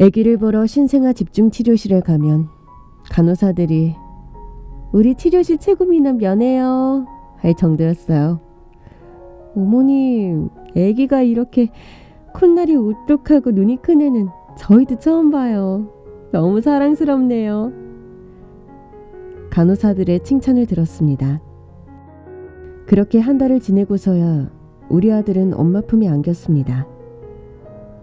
아기를 보러 신생아 집중치료실에 가면 간호사들이 우리 치료실 최고 미남 면회요 할 정도였어요. 어머님, 아기가 이렇게 콧날이 우뚝하고 눈이 큰 애는 저희도 처음 봐요. 너무 사랑스럽네요. 간호사들의 칭찬을 들었습니다. 그렇게 한 달을 지내고서야 우리 아들은 엄마 품에 안겼습니다.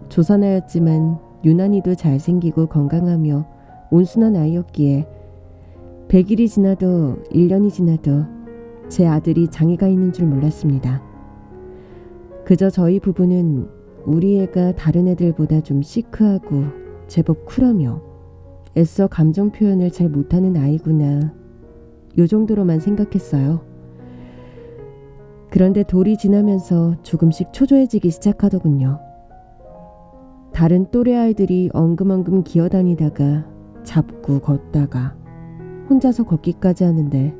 조산아였지만 유난히도 잘생기고 건강하며 온순한 아이였기에 100일이 지나도 1년이 지나도 제 아들이 장애가 있는 줄 몰랐습니다. 그저 저희 부부는 우리 애가 다른 애들보다 좀 시크하고 제법 쿨하며 애써 감정 표현을 잘 못하는 아이구나, 요 정도로만 생각했어요. 그런데 돌이 지나면서 조금씩 초조해지기 시작하더군요. 다른 또래 아이들이 엉금엉금 기어다니다가 잡고 걷다가 혼자서 걷기까지 하는데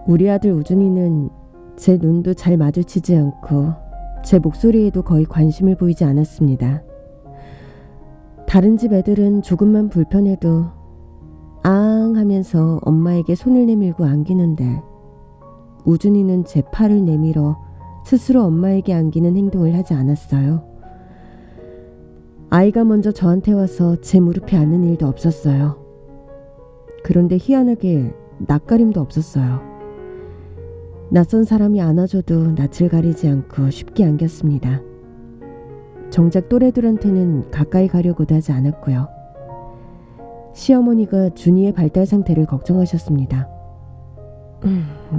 우리 아들 우준이는 제 눈도 잘 마주치지 않고 제 목소리에도 거의 관심을 보이지 않았습니다. 다른 집 애들은 조금만 불편해도 앙 하면서 엄마에게 손을 내밀고 안기는데 우준이는 제 팔을 내밀어 스스로 엄마에게 안기는 행동을 하지 않았어요. 아이가 먼저 저한테 와서 제 무릎에 앉는 일도 없었어요. 그런데 희한하게 낯가림도 없었어요. 낯선 사람이 안아줘도 낯을 가리지 않고 쉽게 안겼습니다. 정작 또래들한테는 가까이 가려고도 하지 않았고요. 시어머니가 준이의 발달 상태를 걱정하셨습니다.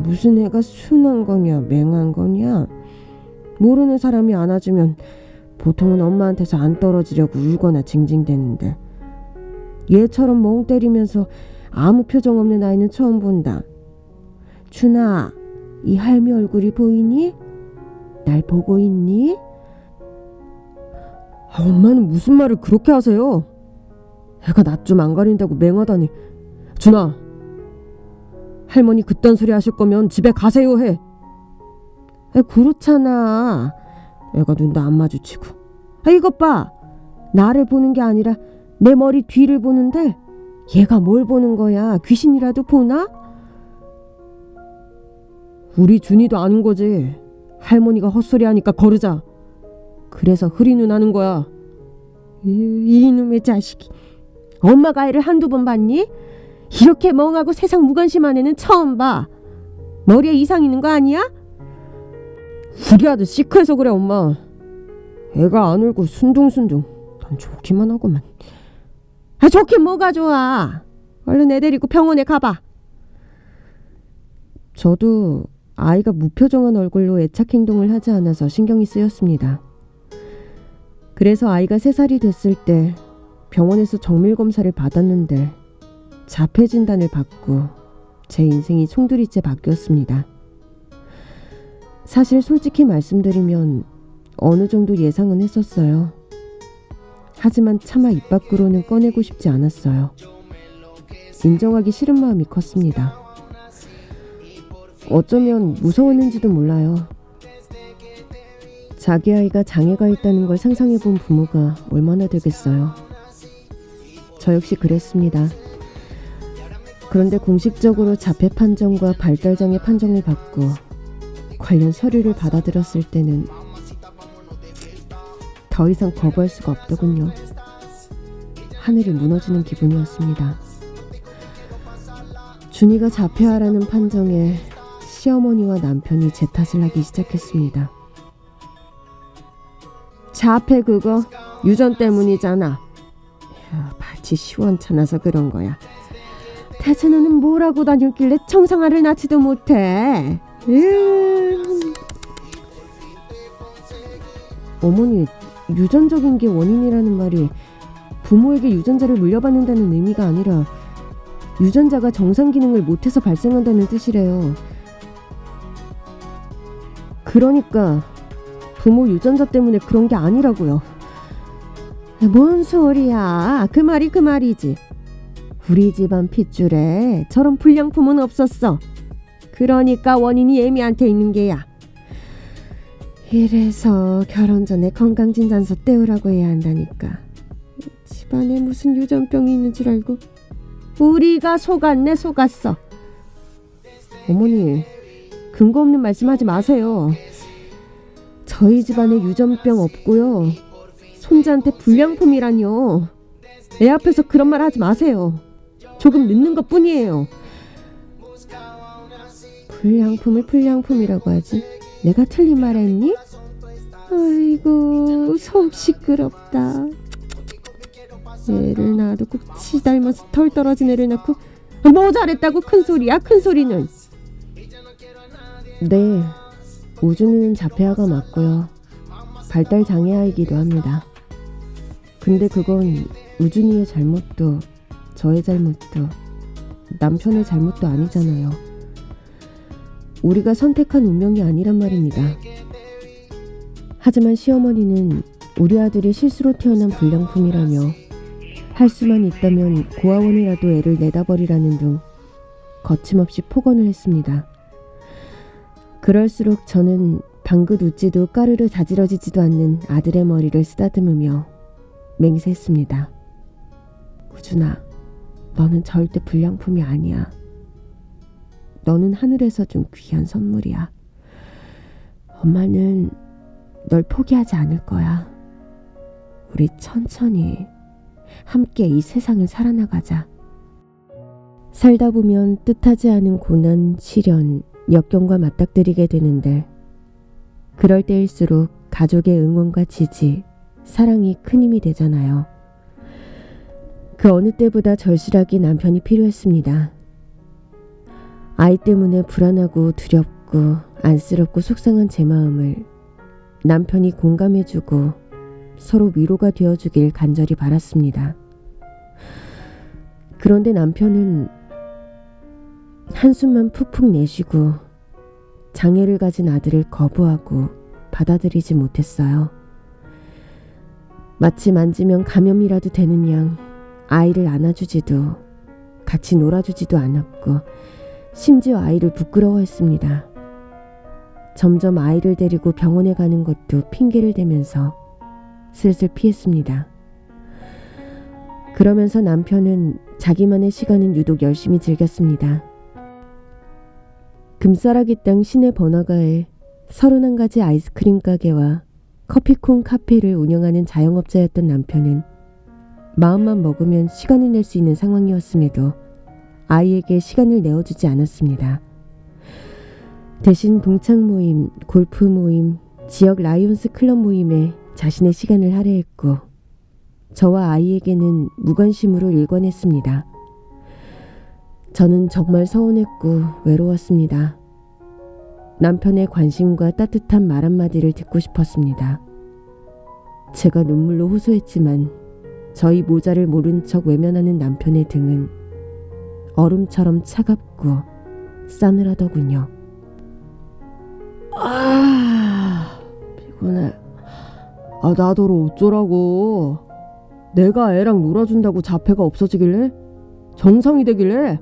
무슨 애가 순한 거냐 맹한 거냐, 모르는 사람이 안아주면 보통은 엄마한테서 안 떨어지려고 울거나 징징대는데 얘처럼 멍 때리면서 아무 표정 없는 아이는 처음 본다. 준아, 이 할미 얼굴이 보이니? 날 보고 있니? 엄마는 무슨 말을 그렇게 하세요? 애가 낯 좀 안 가린다고 맹하다니. 준아, 할머니 그딴 소리 하실 거면 집에 가세요 해. 그렇잖아. 애가 눈도 안 마주치고. 이것 봐. 나를 보는 게 아니라 내 머리 뒤를 보는데 얘가 뭘 보는 거야? 귀신이라도 보나? 우리 준이도 아는 거지. 할머니가 헛소리 하니까 거르자. 그래서 흐리눈 하는 거야. 이놈의 자식이. 엄마가 애를 한두 번 봤니? 이렇게 멍하고 세상 무관심한 애는 처음 봐. 머리에 이상 있는 거 아니야? 우리 아들 시크해서 그래 엄마. 애가 안 울고 순둥순둥. 난 좋기만 하고만. 좋긴 뭐가 좋아. 얼른 애 데리고 병원에 가봐. 저도 아이가 무표정한 얼굴로 애착 행동을 하지 않아서 신경이 쓰였습니다. 그래서 아이가 3살이 됐을 때 병원에서 정밀검사를 받았는데 자폐 진단을 받고 제 인생이 송두리째 바뀌었습니다. 사실 솔직히 말씀드리면 어느 정도 예상은 했었어요. 하지만 차마 입 밖으로는 꺼내고 싶지 않았어요. 인정하기 싫은 마음이 컸습니다. 어쩌면 무서웠는지도 몰라요. 자기 아이가 장애가 있다는 걸 상상해본 부모가 얼마나 되겠어요. 저 역시 그랬습니다. 그런데 공식적으로 자폐 판정과 발달장애 판정을 받고 관련 서류를 받아들였을 때는 더 이상 거부할 수가 없더군요. 하늘이 무너지는 기분이었습니다. 준이가 자폐아라는 판정에 시어머니와 남편이 제 탓을 하기 시작했습니다. 자폐 그거 유전 때문이잖아. 마치 시원찮아서 그런 거야. 대체 너는 뭘 하고 다녔길래 청상아를 낳지도 못해. 어머니, 유전적인 게 원인이라는 말이 부모에게 유전자를 물려받는다는 의미가 아니라 유전자가 정상 기능을 못해서 발생한다는 뜻이래요. 그러니까 부모 유전자 때문에 그런 게 아니라고요. 뭔 소리야. 그 말이 그 말이지. 우리 집안 핏줄에 저런 불량품은 없었어. 그러니까 원인이 애미한테 있는 게야. 이래서 결혼 전에 건강진단서 떼우라고 해야 한다니까. 집안에 무슨 유전병이 있는 줄 알고 우리가 속았네, 속았어. 어머니, 근거 없는 말씀하지 마세요. 저희 집안에 유전병 없고요. 손자한테 불량품이라뇨. 애 앞에서 그런 말 하지 마세요. 조금 늦는 것 뿐이에요. 불량품을 불량품이라고 하지? 내가 틀린 말 했니? 아이고, 속 시끄럽다. 애를 낳아도 치 닮아서 털 떨어진 애를 낳고 뭐 잘했다고 큰소리야, 큰소리는. 네, 우준이는 자폐아가 맞고요. 발달 장애아이기도 합니다. 근데 그건 우준이의 잘못도 저의 잘못도 남편의 잘못도 아니잖아요. 우리가 선택한 운명이 아니란 말입니다. 하지만 시어머니는 우리 아들이 실수로 태어난 불량품이라며 할 수만 있다면 고아원이라도 애를 내다버리라는 등 거침없이 폭언을 했습니다. 그럴수록 저는 방긋 웃지도 까르르 자지러지지도 않는 아들의 머리를 쓰다듬으며 맹세했습니다. 우준아, 너는 절대 불량품이 아니야. 너는 하늘에서 준 귀한 선물이야. 엄마는 널 포기하지 않을 거야. 우리 천천히 함께 이 세상을 살아나가자. 살다 보면 뜻하지 않은 고난, 시련, 역경과 맞닥뜨리게 되는데 그럴 때일수록 가족의 응원과 지지, 사랑이 큰 힘이 되잖아요. 그 어느 때보다 절실하게 남편이 필요했습니다. 아이 때문에 불안하고 두렵고 안쓰럽고 속상한 제 마음을 남편이 공감해주고 서로 위로가 되어주길 간절히 바랐습니다. 그런데 남편은 한숨만 푹푹 내쉬고 장애를 가진 아들을 거부하고 받아들이지 못했어요. 마치 만지면 감염이라도 되는 양 아이를 안아주지도 같이 놀아주지도 않았고 심지어 아이를 부끄러워했습니다. 점점 아이를 데리고 병원에 가는 것도 핑계를 대면서 슬슬 피했습니다. 그러면서 남편은 자기만의 시간은 유독 열심히 즐겼습니다. 금싸라기 땅 시내 번화가에 31가지 아이스크림 가게와 커피콩 카페를 운영하는 자영업자였던 남편은 마음만 먹으면 시간을 낼 수 있는 상황이었음에도 아이에게 시간을 내어주지 않았습니다. 대신 동창 모임, 골프 모임, 지역 라이온스 클럽 모임에 자신의 시간을 할애했고 저와 아이에게는 무관심으로 일관했습니다. 저는 정말 서운했고 외로웠습니다. 남편의 관심과 따뜻한 말 한마디를 듣고 싶었습니다. 제가 눈물로 호소했지만 저희 모자를 모른 척 외면하는 남편의 등은 얼음처럼 차갑고 싸늘하더군요. 피곤해. 나더러 어쩌라고. 내가 애랑 놀아준다고 자폐가 없어지길래? 정상이 되길래?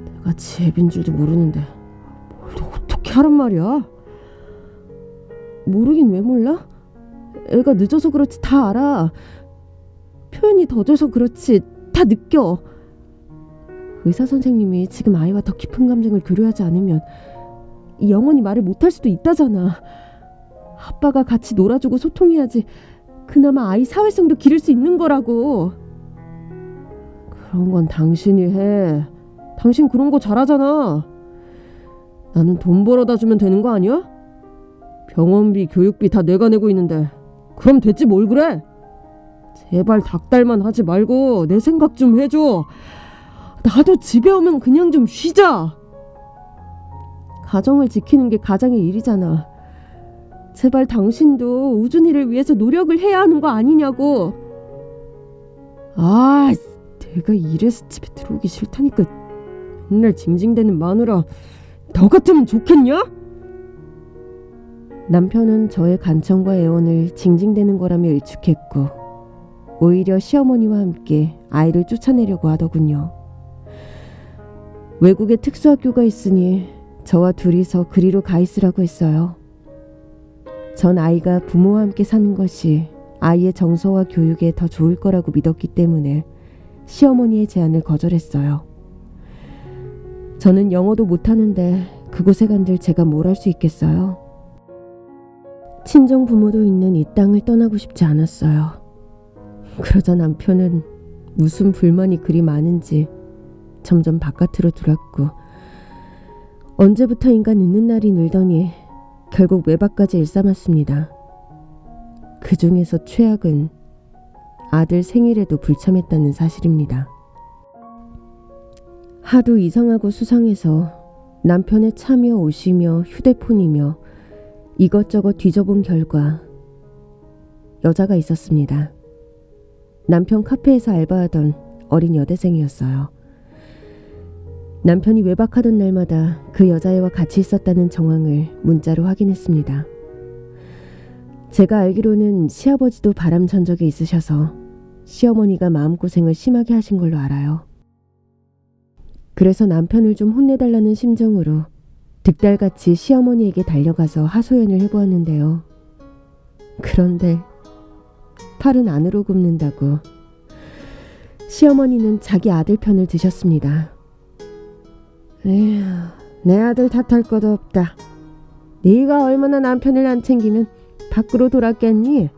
내가 지애빈 줄도 모르는데 뭘 어떻게 하란 말이야? 모르긴 왜 몰라? 애가 늦어서 그렇지 다 알아. 표현이 더뎌서 그렇지 다 느껴. 의사 선생님이 지금 아이와 더 깊은 감정을 교류하지 않으면 영원히 말을 못할 수도 있다잖아. 아빠가 같이 놀아주고 소통해야지 그나마 아이 사회성도 기를 수 있는 거라고. 그런 건 당신이 해. 당신 그런 거 잘하잖아. 나는 돈 벌어다 주면 되는 거 아니야? 병원비, 교육비 다 내가 내고 있는데 그럼 됐지 뭘 그래? 제발 닭달만 하지 말고 내 생각 좀 해줘. 나도 집에 오면 그냥 좀 쉬자. 가정을 지키는 게 가장의 일이잖아. 제발 당신도 우준이를 위해서 노력을 해야 하는 거 아니냐고. 내가 이래서 집에 들어오기 싫다니까. 맨날 징징대는 마누라 너 같으면 좋겠냐? 남편은 저의 간청과 애원을 징징대는 거라며 일축했고 오히려 시어머니와 함께 아이를 쫓아내려고 하더군요. 외국에 특수학교가 있으니 저와 둘이서 그리로 가 있으라고 했어요. 전 아이가 부모와 함께 사는 것이 아이의 정서와 교육에 더 좋을 거라고 믿었기 때문에 시어머니의 제안을 거절했어요. 저는 영어도 못하는데 그곳에 간들 제가 뭘 할 수 있겠어요? 친정 부모도 있는 이 땅을 떠나고 싶지 않았어요. 그러자 남편은 무슨 불만이 그리 많은지 점점 바깥으로 들었고, 언제부터인가 늦는 날이 늘더니 결국 외박까지 일삼았습니다. 그 중에서 최악은 아들 생일에도 불참했다는 사실입니다. 하도 이상하고 수상해서 남편의 차며 옷이며 휴대폰이며 이것저것 뒤져본 결과 여자가 있었습니다. 남편 카페에서 알바하던 어린 여대생이었어요. 남편이 외박하던 날마다 그 여자애와 같이 있었다는 정황을 문자로 확인했습니다. 제가 알기로는 시아버지도 바람 전 적이 있으셔서 시어머니가 마음고생을 심하게 하신 걸로 알아요. 그래서 남편을 좀 혼내달라는 심정으로 득달같이 시어머니에게 달려가서 하소연을 해보았는데요. 그런데 팔은 안으로 굽는다고 시어머니는 자기 아들 편을 드셨습니다. 에휴, 내 아들 탓할 것도 없다. 네가 얼마나 남편을 안 챙기면 밖으로 돌았겠니?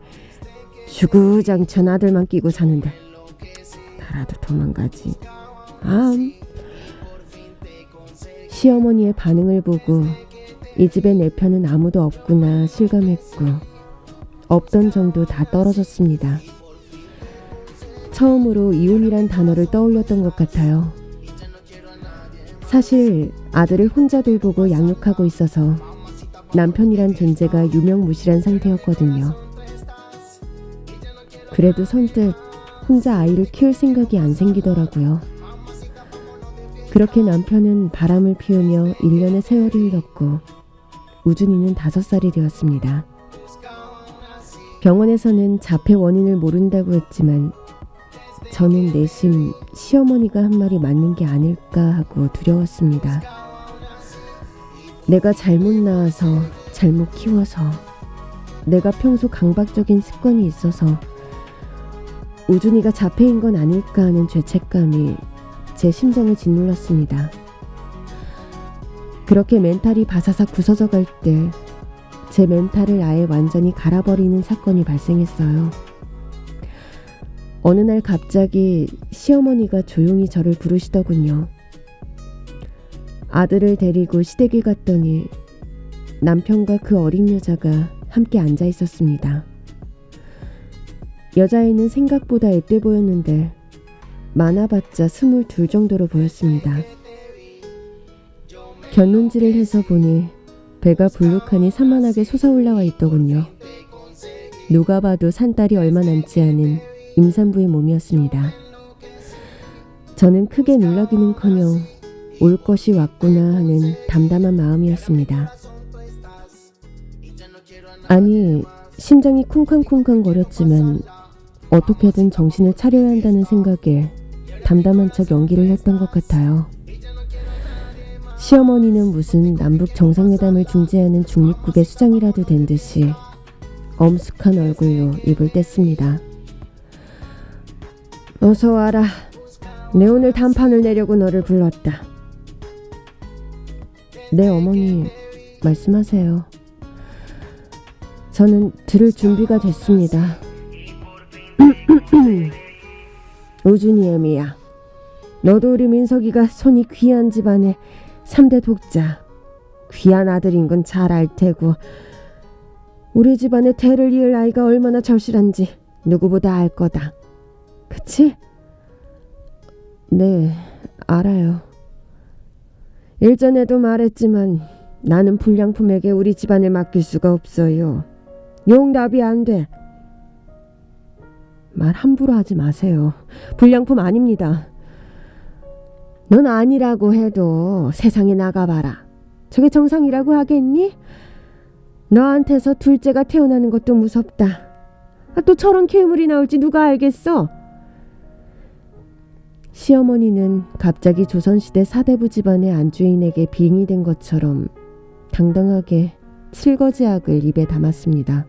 주구장창 아들만 끼고 사는데 나라도 도망가지. 시어머니의 반응을 보고 이 집에 내 편은 아무도 없구나 실감했고, 없던 정도 다 떨어졌습니다. 처음으로 이혼이란 단어를 떠올렸던 것 같아요. 사실 아들을 혼자 돌보고 양육하고 있어서 남편이란 존재가 유명무실한 상태였거든요. 그래도 선뜻 혼자 아이를 키울 생각이 안 생기더라고요. 그렇게 남편은 바람을 피우며 1년의 세월을 흘렀고 우준이는 5살이 되었습니다. 병원에서는 자폐 원인을 모른다고 했지만 저는 내심 시어머니가 한 말이 맞는 게 아닐까 하고 두려웠습니다. 내가 잘못 낳아서, 잘못 키워서, 내가 평소 강박적인 습관이 있어서 우준이가 자폐인 건 아닐까 하는 죄책감이 제 심장을 짓눌렀습니다. 그렇게 멘탈이 바사삭 부서져 갈 때 제 멘탈을 아예 완전히 갈아버리는 사건이 발생했어요. 어느 날 갑자기 시어머니가 조용히 저를 부르시더군요. 아들을 데리고 시댁에 갔더니 남편과 그 어린 여자가 함께 앉아 있었습니다. 여자애는 생각보다 앳돼 보였는데 많아봤자 22 정도로 보였습니다. 견눈질을 해서 보니 배가 불룩하니 산만하게 솟아올라와 있더군요. 누가 봐도 산딸이 얼마 남지 않은 임산부의 몸이었습니다. 저는 크게 놀라기는커녕 올 것이 왔구나 하는 담담한 마음이었습니다. 아니, 심장이 쿵쾅쿵쾅 거렸지만 어떻게든 정신을 차려야 한다는 생각에 담담한 척 연기를 했던 것 같아요. 시어머니는 무슨 남북 정상회담을 중재하는 중립국의 수장이라도 된 듯이 엄숙한 얼굴로 입을 뗐습니다. 어서 와라. 내 오늘 단판을 내려고 너를 불렀다. 네, 어머니, 말씀하세요. 저는 들을 준비가 됐습니다. 우준이 애미야, 너도 우리 민석이가 손이 귀한 집안의 3대 독자, 귀한 아들인 건 잘 알 테고 우리 집안의 대를 이을 아이가 얼마나 절실한지 누구보다 알 거다. 그치? 네, 알아요. 일전에도 말했지만 나는 불량품에게 우리 집안을 맡길 수가 없어요. 용납이 안 돼. 말 함부로 하지 마세요. 불량품 아닙니다. 넌 아니라고 해도 세상에 나가봐라. 저게 정상이라고 하겠니? 너한테서 둘째가 태어나는 것도 무섭다. 또 저런 괴물이 나올지 누가 알겠어? 시어머니는 갑자기 조선시대 사대부 집안의 안주인에게 빙의 된 것처럼 당당하게 칠거지악을 입에 담았습니다.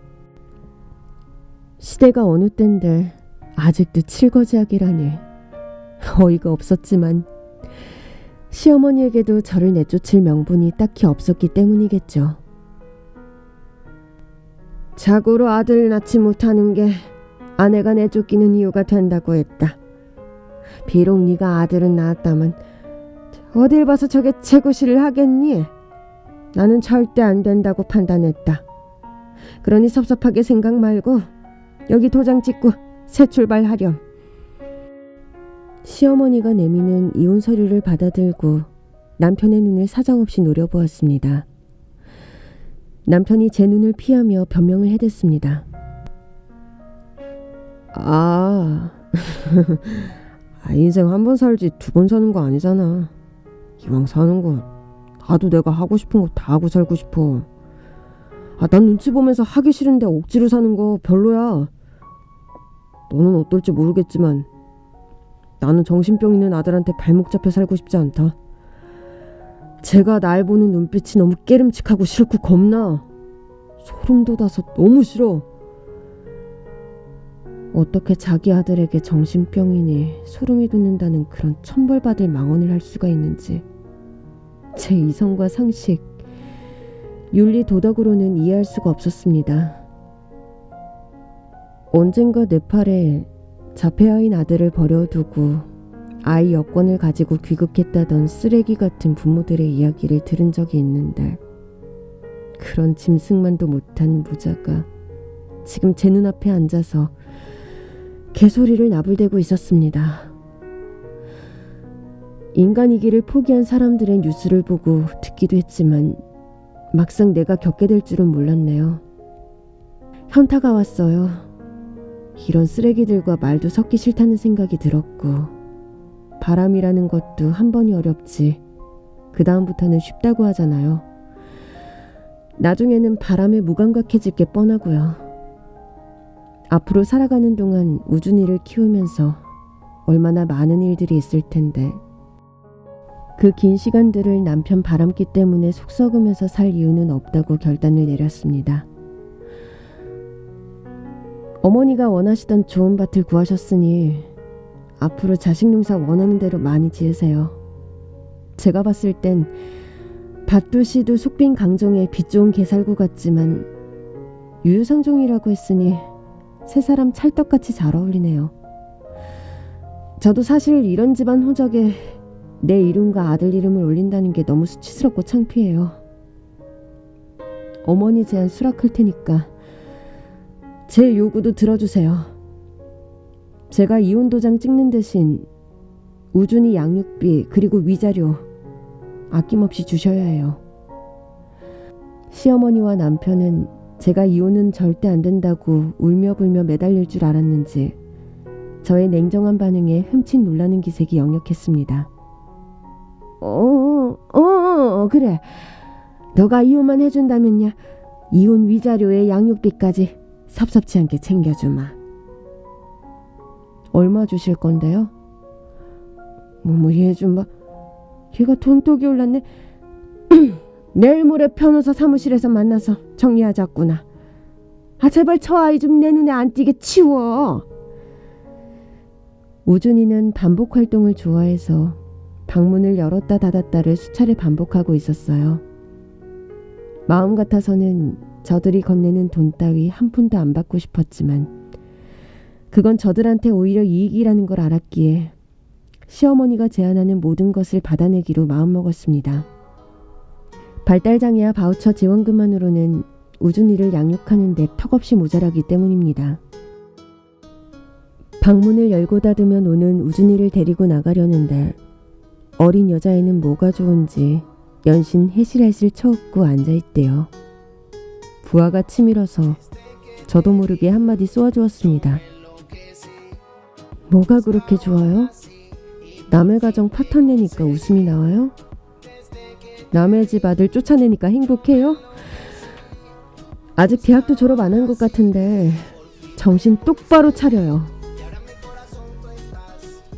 시대가 어느 땐데 아직도 칠거지하기라니. 어이가 없었지만 시어머니에게도 저를 내쫓을 명분이 딱히 없었기 때문이겠죠. 자고로 아들을 낳지 못하는 게 아내가 내쫓기는 이유가 된다고 했다. 비록 네가 아들은 낳았다만 어딜 봐서 저게 재구실을 하겠니? 나는 절대 안 된다고 판단했다. 그러니 섭섭하게 생각 말고 여기 도장 찍고 새 출발하렴. 시어머니가 내미는 이혼 서류를 받아들고 남편의 눈을 사정없이 노려보았습니다. 남편이 제 눈을 피하며 변명을 해댔습니다. 인생 한 번 살지 두 번 사는 거 아니잖아. 이왕 사는 거 나도 내가 하고 싶은 거 다 하고 살고 싶어. 난 눈치 보면서 하기 싫은데 억지로 사는 거 별로야. 너는 어떨지 모르겠지만 나는 정신병 있는 아들한테 발목 잡혀 살고 싶지 않다. 제가 날 보는 눈빛이 너무 깨름칙하고 싫고 겁나. 소름 돋아서 너무 싫어. 어떻게 자기 아들에게 정신병이니 소름이 돋는다는 그런 천벌받을 망언을 할 수가 있는지 제 이성과 상식, 윤리 도덕으로는 이해할 수가 없었습니다. 언젠가 네팔에 자폐아인 아들을 버려두고 아이 여권을 가지고 귀국했다던 쓰레기 같은 부모들의 이야기를 들은 적이 있는데 그런 짐승만도 못한 부자가 지금 제 눈앞에 앉아서 개소리를 나불대고 있었습니다. 인간이기를 포기한 사람들의 뉴스를 보고 듣기도 했지만 막상 내가 겪게 될 줄은 몰랐네요. 현타가 왔어요. 이런 쓰레기들과 말도 섞기 싫다는 생각이 들었고 바람이라는 것도 한 번이 어렵지 그 다음부터는 쉽다고 하잖아요. 나중에는 바람에 무감각해질 게 뻔하고요. 앞으로 살아가는 동안 우준이를 키우면서 얼마나 많은 일들이 있을 텐데 그 긴 시간들을 남편 바람기 때문에 속썩으면서 살 이유는 없다고 결단을 내렸습니다. 어머니가 원하시던 좋은 밭을 구하셨으니 앞으로 자식 농사 원하는 대로 많이 지으세요. 제가 봤을 땐 밭도 시도 속빈 강정의 빛 좋은 개살구 같지만 유유상종이라고 했으니 세 사람 찰떡같이 잘 어울리네요. 저도 사실 이런 집안 호적에 내 이름과 아들 이름을 올린다는 게 너무 수치스럽고 창피해요. 어머니 제안 수락할 테니까 제 요구도 들어주세요. 제가 이혼 도장 찍는 대신 우준이 양육비 그리고 위자료 아낌없이 주셔야 해요. 시어머니와 남편은 제가 이혼은 절대 안 된다고 울며불며 매달릴 줄 알았는지 저의 냉정한 반응에 흠칫 놀라는 기색이 역력했습니다. 그래. 너가 이혼만 해준다면야 이혼 위자료에 양육비까지 섭섭지 않게 챙겨주마. 얼마 주실 건데요? 얘 좀 봐. 걔가 돈독이 올랐네. 내일 모레 변호사 사무실에서 만나서 정리하자꾸나. 제발 저 아이 좀 내 눈에 안 띄게 치워. 우준이는 반복 활동을 좋아해서 방문을 열었다 닫았다를 수차례 반복하고 있었어요. 마음 같아서는 저들이 건네는 돈 따위 한 푼도 안 받고 싶었지만 그건 저들한테 오히려 이익이라는 걸 알았기에 시어머니가 제안하는 모든 것을 받아내기로 마음먹었습니다. 발달장애와 바우처 지원금만으로는 우준이를 양육하는 데 턱없이 모자라기 때문입니다. 방문을 열고 닫으면 오는 우준이를 데리고 나가려는데 어린 여자애는 뭐가 좋은지 연신 해실해실 쳐웃고 앉아있대요. 부하가 치밀어서 저도 모르게 한마디 쏘아주었습니다. 뭐가 그렇게 좋아요? 남의 가정 파탄내니까 웃음이 나와요? 남의 집 아들 쫓아내니까 행복해요? 아직 대학도 졸업 안 한 것 같은데 정신 똑바로 차려요.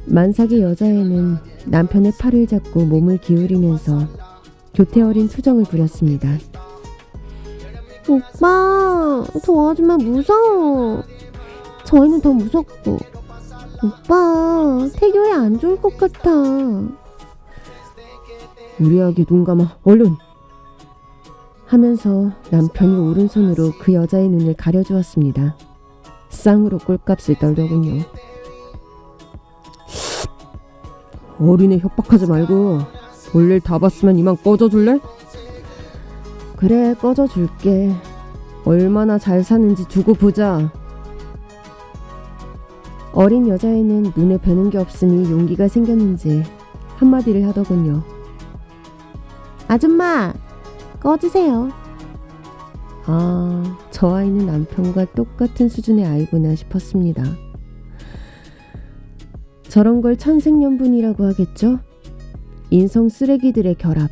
만삭의 여자애는 남편의 팔을 잡고 몸을 기울이면서 교태 어린 투정을 부렸습니다. 오빠, 저 아줌마 무서워. 저희는 더 무섭고. 오빠, 태교에 안 좋을 것 같아. 우리 아기 눈 감아, 얼른! 하면서 남편이 오른손으로 그 여자의 눈을 가려주었습니다. 쌍으로 꼴값을 떨더군요. 어린애 협박하지 말고 볼일 다 봤으면 이만 꺼져줄래? 그래, 꺼져줄게. 얼마나 잘 사는지 두고 보자. 어린 여자애는 눈에 뵈는 게 없으니 용기가 생겼는지 한마디를 하더군요. 아줌마, 꺼지세요. 아, 저 아이는 남편과 똑같은 수준의 아이구나 싶었습니다. 저런 걸 천생연분이라고 하겠죠? 인성 쓰레기들의 결합.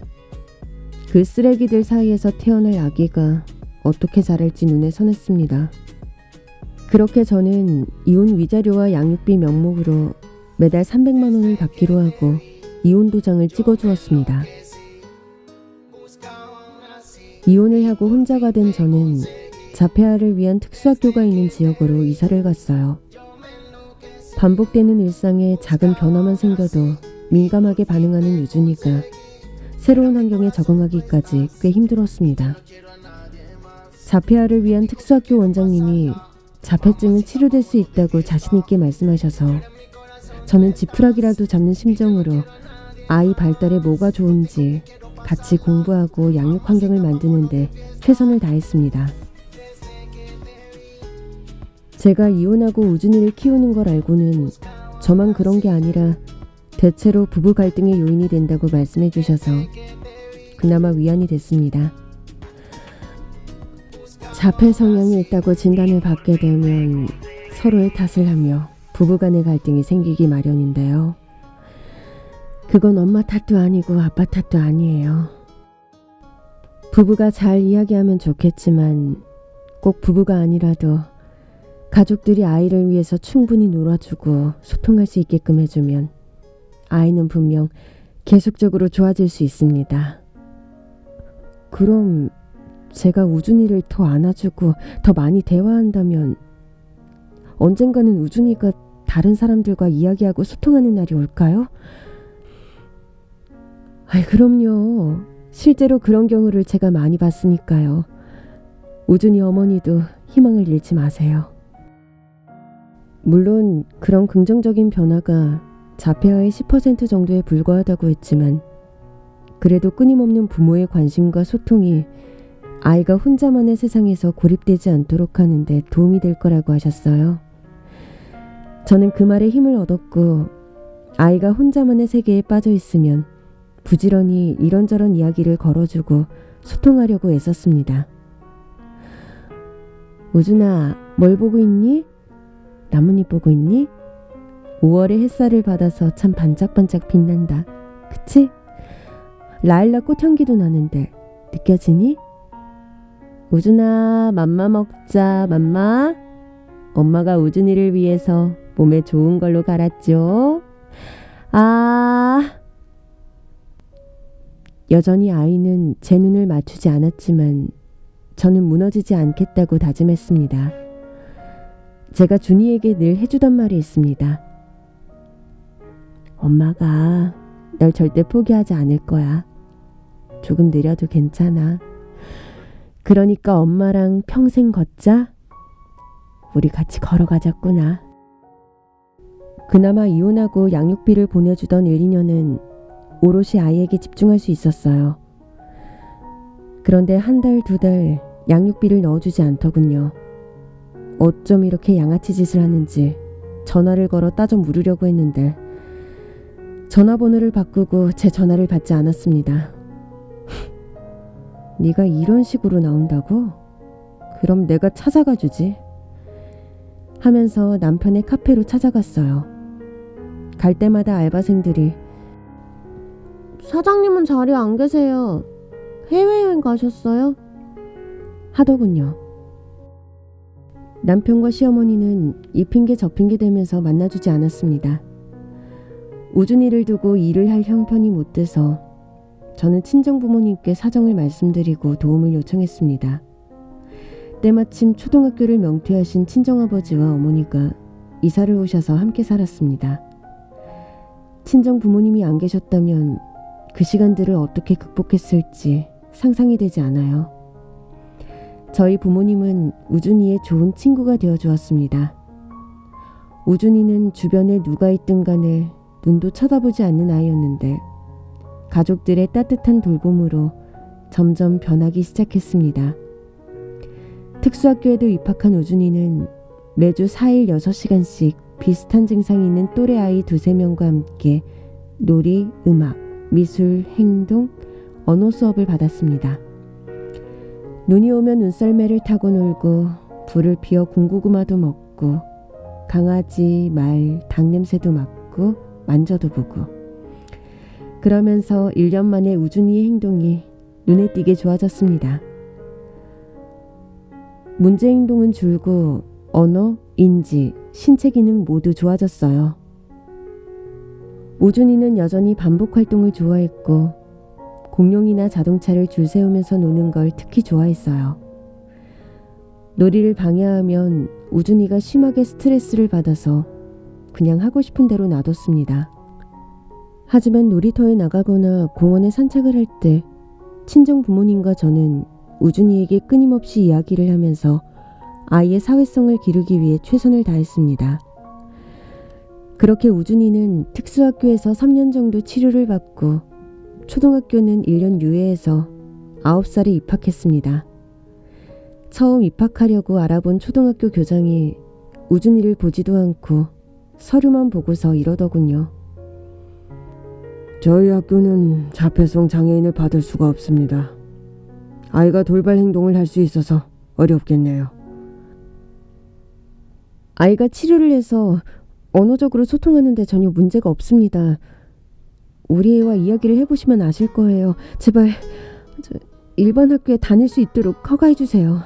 그 쓰레기들 사이에서 태어날 아기가 어떻게 자랄지 눈에 선했습니다. 그렇게 저는 이혼 위자료와 양육비 명목으로 매달 300만 원을 받기로 하고 이혼 도장을 찍어주었습니다. 이혼을 하고 혼자가 된 저는 자폐아를 위한 특수학교가 있는 지역으로 이사를 갔어요. 반복되는 일상에 작은 변화만 생겨도 민감하게 반응하는 유준이가 새로운 환경에 적응하기까지 꽤 힘들었습니다. 자폐아를 위한 특수학교 원장님이 자폐증은 치료될 수 있다고 자신있게 말씀하셔서 저는 지푸라기라도 잡는 심정으로 아이 발달에 뭐가 좋은지 같이 공부하고 양육 환경을 만드는데 최선을 다했습니다. 제가 이혼하고 우준이를 키우는 걸 알고는 저만 그런 게 아니라 대체로 부부 갈등의 요인이 된다고 말씀해 주셔서 그나마 위안이 됐습니다. 자폐 성향이 있다고 진단을 받게 되면 서로의 탓을 하며 부부 간의 갈등이 생기기 마련인데요. 그건 엄마 탓도 아니고 아빠 탓도 아니에요. 부부가 잘 이야기하면 좋겠지만 꼭 부부가 아니라도 가족들이 아이를 위해서 충분히 놀아주고 소통할 수 있게끔 해주면 아이는 분명 계속적으로 좋아질 수 있습니다. 그럼 제가 우준이를 더 안아주고 더 많이 대화한다면 언젠가는 우준이가 다른 사람들과 이야기하고 소통하는 날이 올까요? 아이, 그럼요. 실제로 그런 경우를 제가 많이 봤으니까요. 우준이 어머니도 희망을 잃지 마세요. 물론 그런 긍정적인 변화가 자폐아의 10% 정도에 불과하다고 했지만 그래도 끊임없는 부모의 관심과 소통이 아이가 혼자만의 세상에서 고립되지 않도록 하는데 도움이 될 거라고 하셨어요. 저는 그 말에 힘을 얻었고 아이가 혼자만의 세계에 빠져 있으면 부지런히 이런저런 이야기를 걸어주고 소통하려고 애썼습니다. 우준아, 뭘 보고 있니? 나뭇잎 보고 있니? 5월의 햇살을 받아서 참 반짝반짝 빛난다. 그치? 라일락 꽃향기도 나는데 느껴지니? 우준아, 맘마 먹자, 맘마. 엄마가 우준이를 위해서 몸에 좋은 걸로 갈았죠. 여전히 아이는 제 눈을 맞추지 않았지만 저는 무너지지 않겠다고 다짐했습니다. 제가 준이에게 늘 해주던 말이 있습니다. 엄마가 널 절대 포기하지 않을 거야. 조금 느려도 괜찮아. 그러니까 엄마랑 평생 걷자. 우리 같이 걸어가자꾸나. 그나마 이혼하고 양육비를 보내주던 1, 2년은 오롯이 아이에게 집중할 수 있었어요. 그런데 한 달, 2달 양육비를 넣어주지 않더군요. 어쩜 이렇게 양아치 짓을 하는지 전화를 걸어 따져 물으려고 했는데 전화번호를 바꾸고 제 전화를 받지 않았습니다. 네가 이런 식으로 나온다고? 그럼 내가 찾아가 주지. 하면서 남편의 카페로 찾아갔어요. 갈 때마다 알바생들이 사장님은 자리에 안 계세요. 해외여행 가셨어요? 하더군요. 남편과 시어머니는 이 핑계 저 핑계 대면서 만나주지 않았습니다. 우준이를 두고 일을 할 형편이 못 돼서 저는 친정부모님께 사정을 말씀드리고 도움을 요청했습니다. 그때 마침 초등학교를 명퇴하신 친정아버지와 어머니가 이사를 오셔서 함께 살았습니다. 친정 부모님이 안 계셨다면 그 시간들을 어떻게 극복했을지 상상이 되지 않아요. 저희 부모님은 우준이의 좋은 친구가 되어 주었습니다. 우준이는 주변에 누가 있든 간에 눈도 쳐다보지 않는 아이였는데 가족들의 따뜻한 돌봄으로 점점 변하기 시작했습니다. 특수학교에도 입학한 우준이는 매주 4일 6시간씩 비슷한 증상이 있는 또래 아이 2-3명과 함께 놀이, 음악, 미술, 행동, 언어 수업을 받았습니다. 눈이 오면 눈썰매를 타고 놀고 불을 피워 군고구마도 먹고 강아지, 말, 닭 냄새도 맡고 만져도 보고 그러면서 1년 만에 우준이의 행동이 눈에 띄게 좋아졌습니다. 문제 행동은 줄고 언어, 인지, 신체 기능 모두 좋아졌어요. 우준이는 여전히 반복 활동을 좋아했고 공룡이나 자동차를 줄 세우면서 노는 걸 특히 좋아했어요. 놀이를 방해하면 우준이가 심하게 스트레스를 받아서 그냥 하고 싶은 대로 놔뒀습니다. 하지만 놀이터에 나가거나 공원에 산책을 할 때 친정 부모님과 저는 우준이에게 끊임없이 이야기를 하면서 아이의 사회성을 기르기 위해 최선을 다했습니다. 그렇게 우준이는 특수학교에서 3년 정도 치료를 받고 초등학교는 1년 유예해서 9살에 입학했습니다. 처음 입학하려고 알아본 초등학교 교장이 우준이를 보지도 않고 서류만 보고서 이러더군요. 저희 학교는 자폐성 장애인을 받을 수가 없습니다. 아이가 돌발 행동을 할 수 있어서 어렵겠네요. 아이가 치료를 해서 언어적으로 소통하는데 전혀 문제가 없습니다. 우리 애와 이야기를 해보시면 아실 거예요. 제발 일반 학교에 다닐 수 있도록 허가해 주세요.